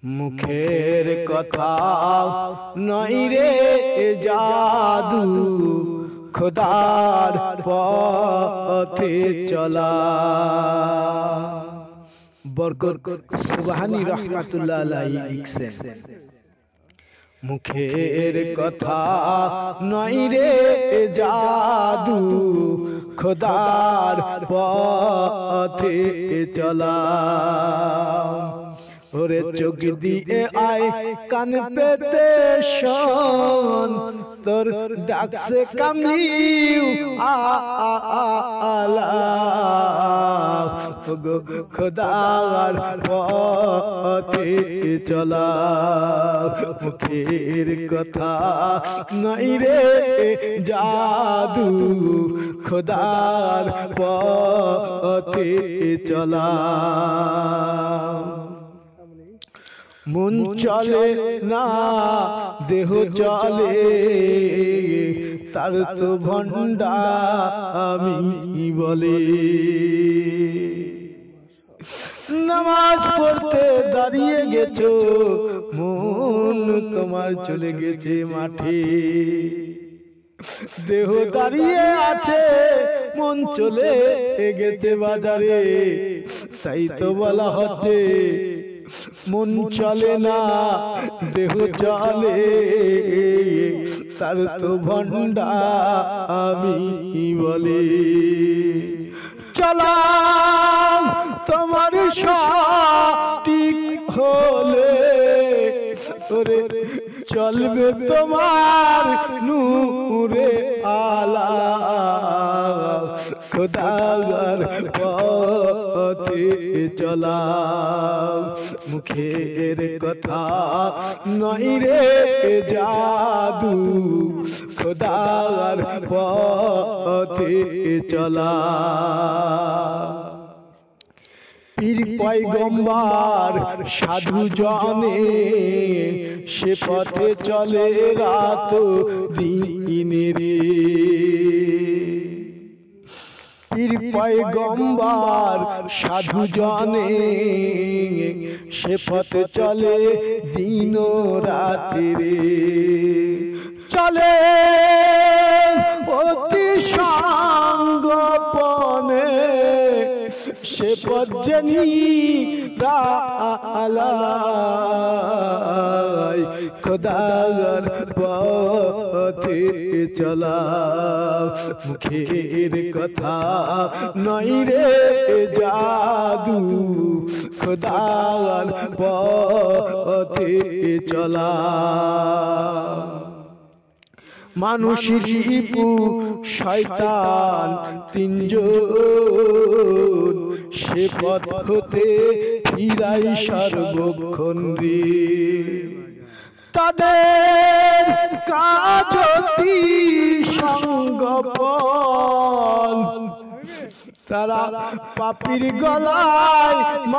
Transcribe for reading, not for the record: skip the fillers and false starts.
মুখের কথা নয় রে জাদু, খোদার পথে চলা। বরকত সুবহানী রহমাতুল্লাহ আলাইহি লিখছেন, মুখের কথা নয় রে জাদু, খোদার পথে চলা। ওরে চোখ দিয়ে আয় কান পেতে শোন, তোর ডাকছে কামলিউ আলা। খোদার পথে চলা, মুখের কথা নাই রে জাদু, খোদার পথে চলা। মন চলে না দেহ চলে, তার তো ভণ্ডা আমি বলে। নামাজ পড়তে দাঁড়িয়ে গেছো, মন তোমার চলে গেছে মাঠে। দেহ দাঁড়িয়ে আছে, মন চলে গেছে বাজারে। তাই তো বলা হচ্ছে মন চলে না দেহ চলে, তার তো ভণ্ডা আমি বলে। চলা তোমার সঠিক হলে, তোরে চলবে তোমার নূরে আলা। খোদার পথে চলা, মুখের কথা নয় রে জাদু, খোদার পথে চলা। পীর পয়গম্বর সাধু জনে সে পথে চলে রাত দিনে রে। পীর পয়গম্বর সাধু জনে সে পথে চলে দিন রাতে রে। চলে অতি সঙ্গোপনে সে পথজনী রালাই। খোদার পথে চলা, মুখের কথা নয় রে জাদু, খোদার পথে চলা। মানুষ রিপু শয়তান তিনজন, সে পথ হতে ফিরাই সর্বক্ষণ রে। তাদের কাজ অতি সঙ্গোপন, তারা পাপীর গলায়